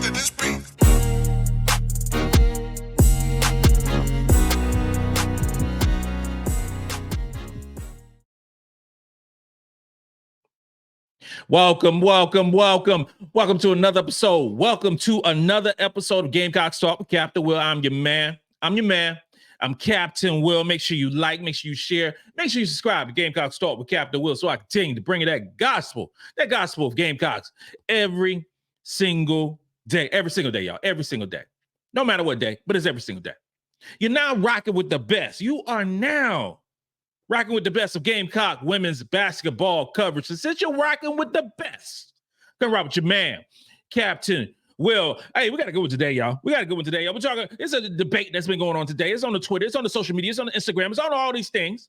let this beat. Welcome to another episode. Welcome to another episode of Gamecocks Talk with Captain Will. I'm your man. I'm Captain Will. Make sure you like, make sure you share, make sure you subscribe to Gamecocks Talk with Captain Will so I continue to bring you that gospel of Gamecocks every single day, y'all, every single day. No matter what day, but it's every single day. You're now rocking with the best. You are now rocking with the best of Gamecock women's basketball coverage. And since you're rocking with the best, come rock with your man, Captain Will. Hey, we got to go with today, y'all. We're talking, it's a debate that's been going on today. It's on the Twitter, it's on the social media, it's on the Instagram, it's on all these things.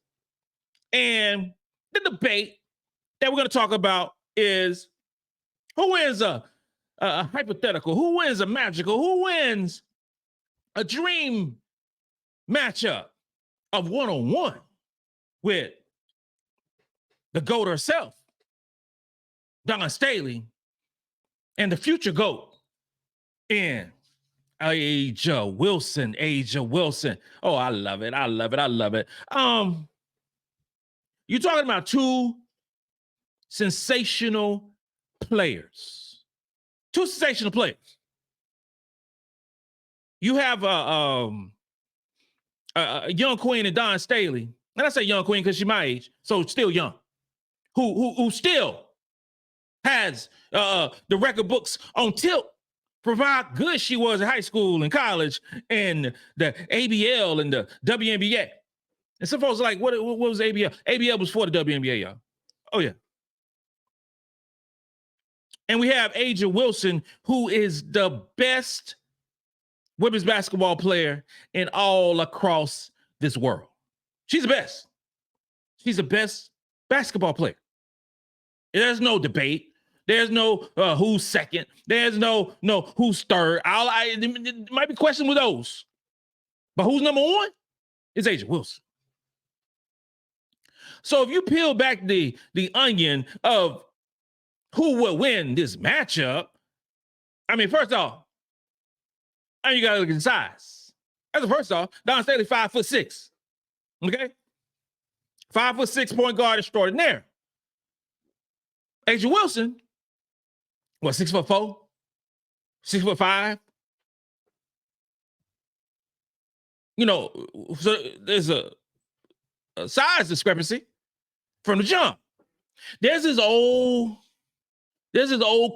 And the debate that we're going to talk about is who wins a hypothetical, who wins a magical, who wins a dream matchup of one-on-one with the GOAT herself, Dawn Staley, and the future GOAT in A'ja Wilson. Oh, I love it. You're talking about two sensational players. You have a young queen in Dawn Staley. And I say young queen because she's my age, so still young, who still has the record books on tilt for how good she was in high school and college and the ABL and the WNBA. And some folks are like, what was ABL? ABL was for the WNBA, y'all. Oh, yeah. And we have A'ja Wilson, who is the best women's basketball player in all across this world. She's the best. She's the best basketball player. There's no debate. There's no who's second. There's no who's third. It might be questions with those. But who's number one? It's A'ja Wilson. So if you peel back the onion of who will win this matchup, I mean, first off, you got to look at the size. That's the first off. Dawn Staley, 5'6". Okay? 5'6" point guard extraordinaire. A'ja Wilson, what, 6'4", 6'5"? You know, so there's a size discrepancy from the jump. There's this old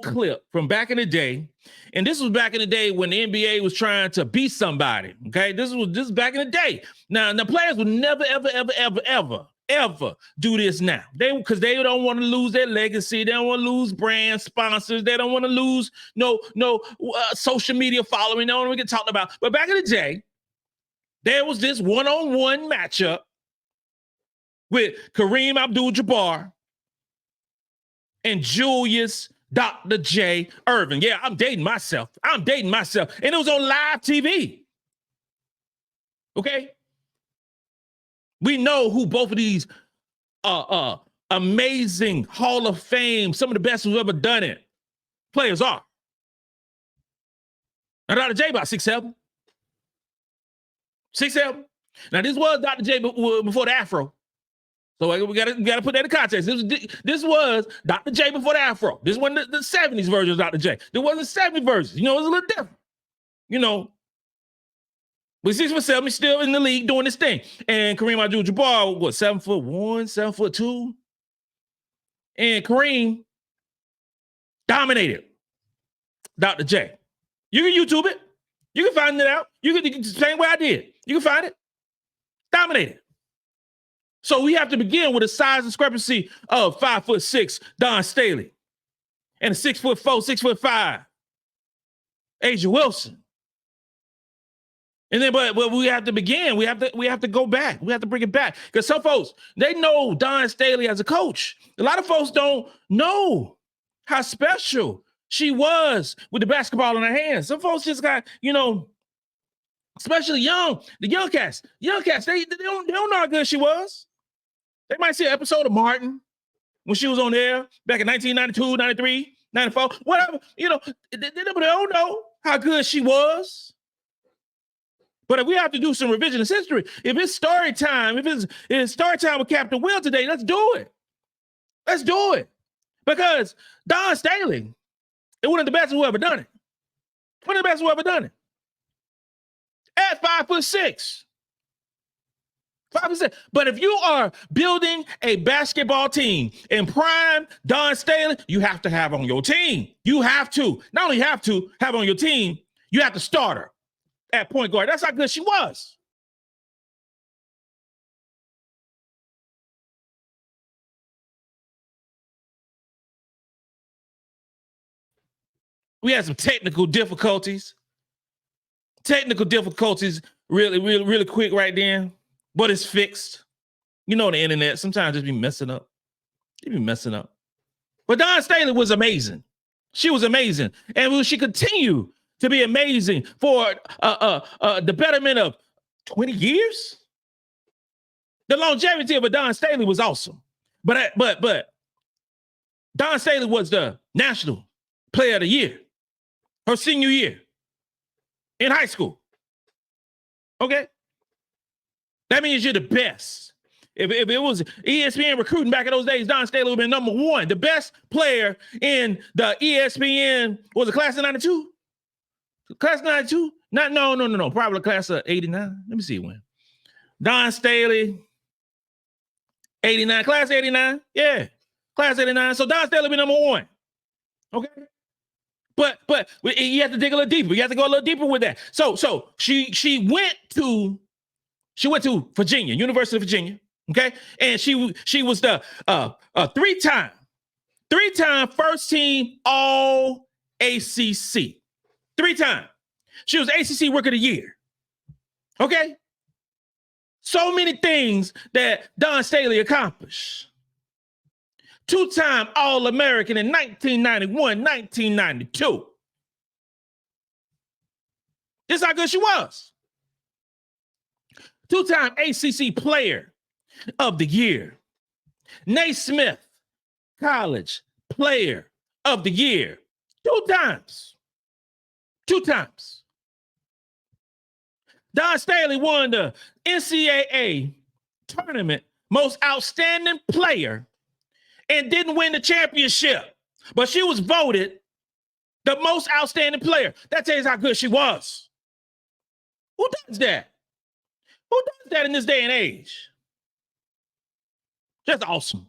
clip from back in the day, and this was back in the day when the NBA was trying to beat somebody. Okay, this is back in the day. Now the players would never, ever do this now. Because they don't want to lose their legacy. They don't want to lose brand sponsors. They don't want to lose no social media following. They don't want to get talked about. But back in the day, there was this one-on-one matchup with Kareem Abdul-Jabbar and Julius Dr. J. Irvin. Yeah, I'm dating myself. And it was on live TV. Okay? We know who both of these amazing Hall of Fame, some of the best who've ever done it, players are. Now, Dr. J about 6'7". 6'7". Now, this was Dr. J before the Afro. So we gotta put that in context. This was Dr. J before the Afro. This wasn't the 70s version of Dr. J. There wasn't 70 versions. You know, it was a little different. You know, but 6'7", he's still in the league doing this thing. And Kareem Abdul-Jabbar, what, 7'1", 7'2"? And Kareem dominated Dr. J. You can YouTube it. You can find it out. You can the same way I did. You can find it. Dominated. So we have to begin with a size discrepancy of 5'6", Dawn Staley, and a 6'4", 6'5", A'ja Wilson. And then, but we have to begin. We have to go back. We have to bring it back because some folks, they know Dawn Staley as a coach. A lot of folks don't know how special she was with the basketball in her hands. Some folks just got, especially the young cats, they don't know how good she was. They might see an episode of Martin when she was on there back in 1992, 93, 94, whatever. They don't know. how good she was. But if we have to do some revisionist history, if it's story time, if it's story time with Captain Will today, let's do it. Let's do it. Because Dawn Staley is one of the best who ever done it. One of the best who ever done it. At 5'6". 5'6". But if you are building a basketball team in prime Dawn Staley, you have to have on your team. You have to. Not only have to have on your team, you have to start her at point guard. That's how good she was. We had some technical difficulties. Really quick right then. But it's fixed. You know the internet. Sometimes just be messing up. You be messing up. But Dawn Staley was amazing. She was amazing. And will she continue to be amazing for the betterment of 20 years? The longevity of a Dawn Staley was awesome. But Dawn Staley was the National Player of the Year her senior year in high school. Okay? That means you're the best. If it was ESPN recruiting back in those days, Dawn Staley would have been number one. The best player in the ESPN, was it class of 92? Class of 92? No. Probably class of 89. Let me see when. Dawn Staley, 89. Class 89? Yeah. Class 89. So Dawn Staley would be number one. Okay? But you have to dig a little deeper. You have to go a little deeper with that. So she went to Virginia, University of Virginia, okay? And she was the three-time first team all ACC. 3 times. She was ACC Rookie of the Year. Okay? So many things that Dawn Staley accomplished. 2-time All-American in 1991, 1992. This is how good she was. 2-time ACC Player of the Year. Naismith College Player of the Year. 2 times. 2 times. Dawn Staley won the NCAA tournament most outstanding player and didn't win the championship. But she was voted the most outstanding player. That tells you how good she was. Who does that? Who does that in this day and age? Just awesome.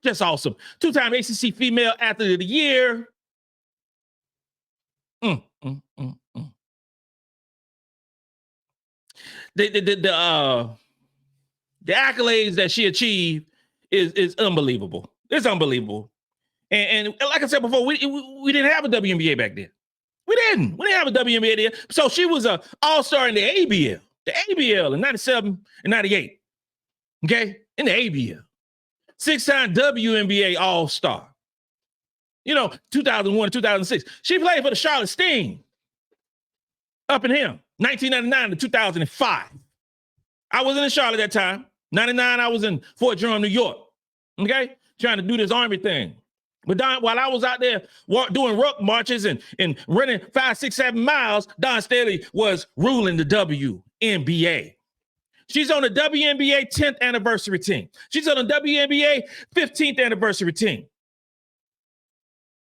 Just awesome. 2-time ACC Female Athlete of the Year. The accolades that she achieved is unbelievable. It's unbelievable. And like I said before, we didn't have a WNBA back then. We didn't have a WNBA then. So she was an all-star in the ABL. The ABL in 97 and 98. Okay? In the ABL. 6-time WNBA all-star. 2001 and 2006. She played for the Charlotte Sting. Up in here. 1999 to 2005. I wasn't in Charlotte that time. 99, I was in Fort Drum, New York. Okay? Trying to do this Army thing. But while I was out there doing ruck marches and running 5, 6, 7 miles, Dawn Staley was ruling the WNBA. She's on the WNBA 10th anniversary team. She's on the WNBA 15th anniversary team.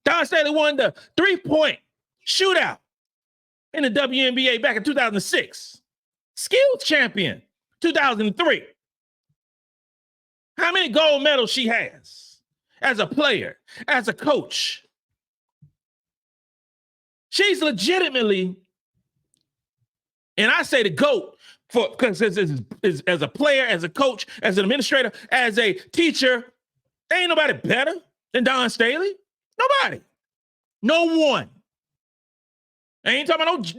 Dawn Staley won the 3-point shootout in the WNBA back in 2006. Skills champion, 2003. How many gold medals she has as a player, as a coach? She's legitimately, and I say the GOAT, because as a player, as a coach, as an administrator, as a teacher, there ain't nobody better than Dawn Staley. Nobody. No one. I ain't talking about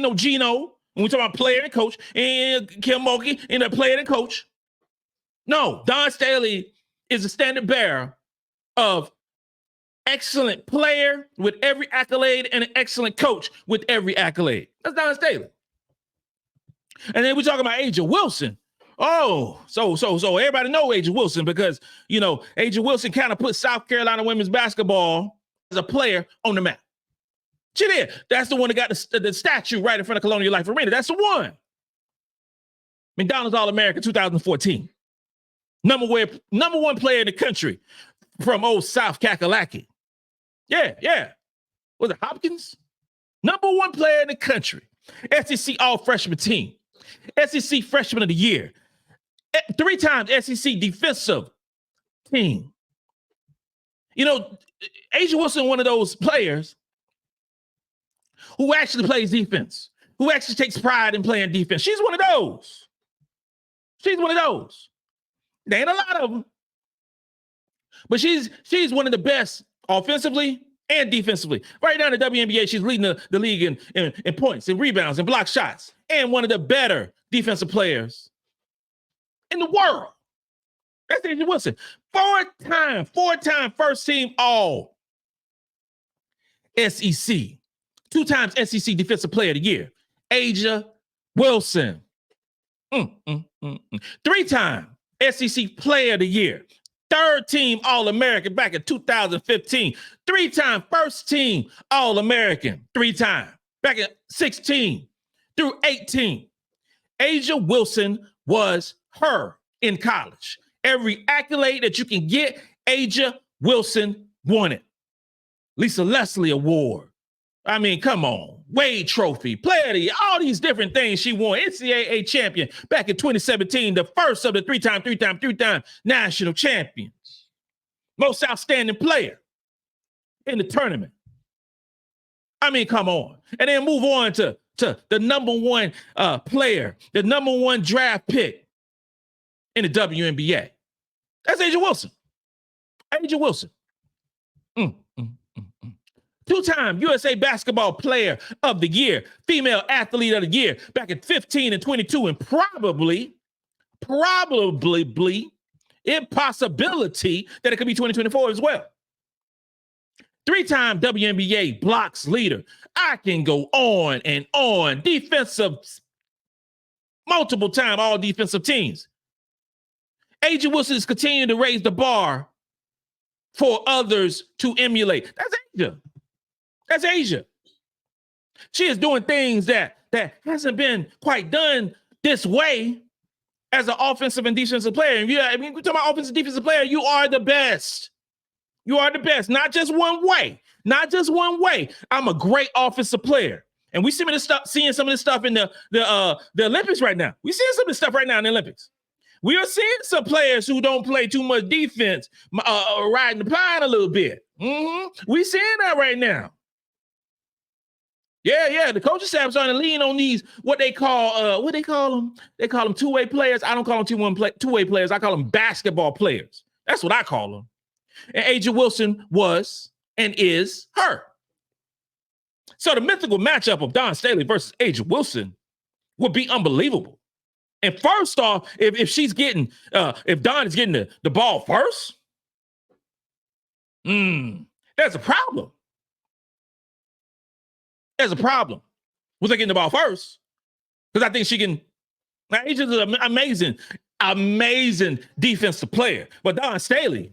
no Gino. When we talk about player and coach, and Kim Mulkey and a player and coach. No, Dawn Staley is a standard bearer of excellent player with every accolade and an excellent coach with every accolade. That's Dawn Staley. And then we talk about A'ja Wilson. Oh, so everybody know A'ja Wilson because, A'ja Wilson kind of put South Carolina women's basketball as a player on the map. She did. That's the one that got the statue right in front of Colonial Life Arena. That's the one. McDonald's All-American 2014. Number one player in the country from old South Kakalaki. Yeah. Was it Hopkins? Number one player in the country. SEC All-Freshman team. SEC Freshman of the Year. 3 times SEC Defensive Team. You know, A'ja Wilson, one of those players who actually plays defense, who actually takes pride in playing defense. She's one of those. There ain't a lot of them. But she's one of the best offensively and defensively. Right now in the WNBA, she's leading the league in points and rebounds and block shots, and one of the better defensive players in the world. That's A'ja Wilson. Four-time first team all SEC. 2 times SEC Defensive Player of the Year. A'ja Wilson. 3-time SEC Player of the Year. 3rd team All-American back in 2015. 3-time first team All-American. 3-time back in 16 through 18. A'ja Wilson was her in college. Every accolade that you can get, A'ja Wilson won it. Lisa Leslie Award. I mean, come on. Wade Trophy, Player of the Year, all these different things she won. NCAA champion back in 2017, the first of the three-time national champions. Most outstanding player in the tournament. I mean, come on. And then move on to the number one player, the number one draft pick in the WNBA. That's A'ja Wilson. A'ja Wilson. 2-time USA Basketball Player of the Year, Female Athlete of the Year back in 15 and 22, and probably impossibility that it could be 2024 as well. 3-time WNBA blocks leader. I can go on and on. Defensive, multiple time all defensive teams. A'ja Wilson is continuing to raise the bar for others to emulate. That's A'ja. That's A'ja. She is doing things that hasn't been quite done this way as an offensive and defensive player. And I mean, we're talking about offensive and defensive player. You are the best. You are the best. Not just one way. Not just one way. I'm a great offensive player. And we seeing some of this stuff in the Olympics right now. We seeing some of this stuff right now in the Olympics. We are seeing some players who don't play too much defense riding the pine a little bit. We seeing that right now. Yeah. The coaching staff starting to lean on these what they call them. They call them two-way players. I don't call them two-way players. I call them basketball players. That's what I call them. And A'ja Wilson was and is her. So the mythical matchup of Dawn Staley versus A'ja Wilson would be unbelievable. And first off, if she's getting, if Dawn is getting the ball first, there's a problem. There's a problem with her getting the ball first. Because I think she can, now A'ja's an amazing defensive player. But Dawn Staley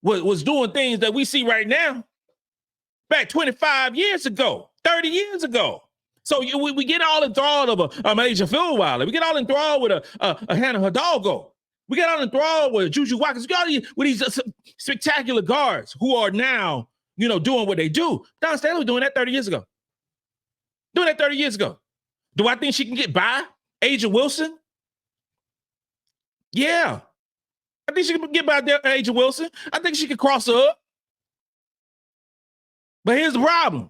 was doing things that we see right now back 25 years ago, 30 years ago. So we get all enthralled of MiLaysia Fulwiley. We get all enthralled with a Hannah Hidalgo. We get all enthralled with Juju Watkins. We get all with these spectacular guards who are now, doing what they do. Dawn Staley was doing that 30 years ago. Do I think she can get by A'ja Wilson? Yeah. I think she can get by A'ja Wilson. I think she can cross her up. But here's the problem.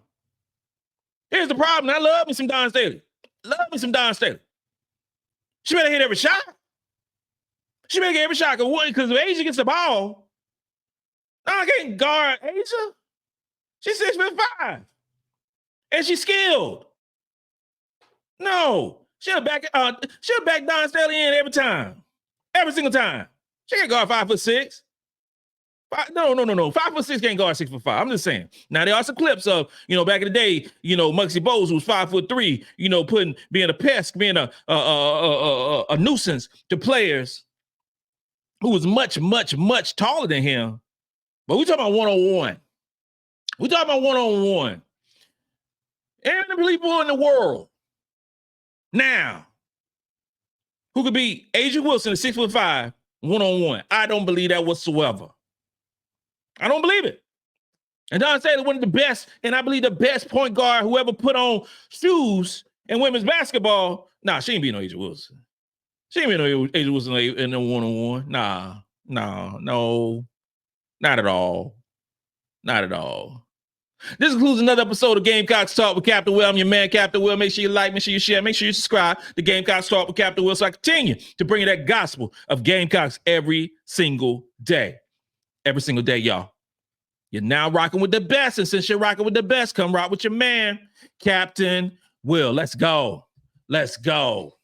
I love me some Dawn Staley. She better hit every shot. She better get every shot. Because if A'ja gets the ball, I can't guard A'ja. She's 6'5". And she's skilled. No. She'll back Dawn Staley in every time. Every single time. She can't guard 5'6". No. 5'6" can't guard 6'5". I'm just saying. Now there are some clips of, back in the day, Muggsy Bogues, who was 5'3", being a pest, being a nuisance to players who was much, much, much taller than him. But we're talking about 1-on-1. We're talking about one-on-one. And the people in the world. Now, who could beat A'ja Wilson at 6'5", one-on-one? I don't believe that whatsoever. I don't believe it. And Dawn Staley, one of the best, and I believe the best point guard who ever put on shoes in women's basketball. Nah, she ain't beat no A'ja Wilson. She ain't beat no A'ja Wilson in a one-on-one. No, not at all. Not at all. This concludes another episode of Gamecocks Talk with Captain Will. I'm your man, Captain Will. Make sure you like, make sure you share, make sure you subscribe to Gamecocks Talk with Captain Will so I continue to bring you that gospel of Gamecocks every single day. Every single day, y'all. You're now rocking with the best, and since you're rocking with the best, come rock with your man, Captain Will. Let's go. Let's go.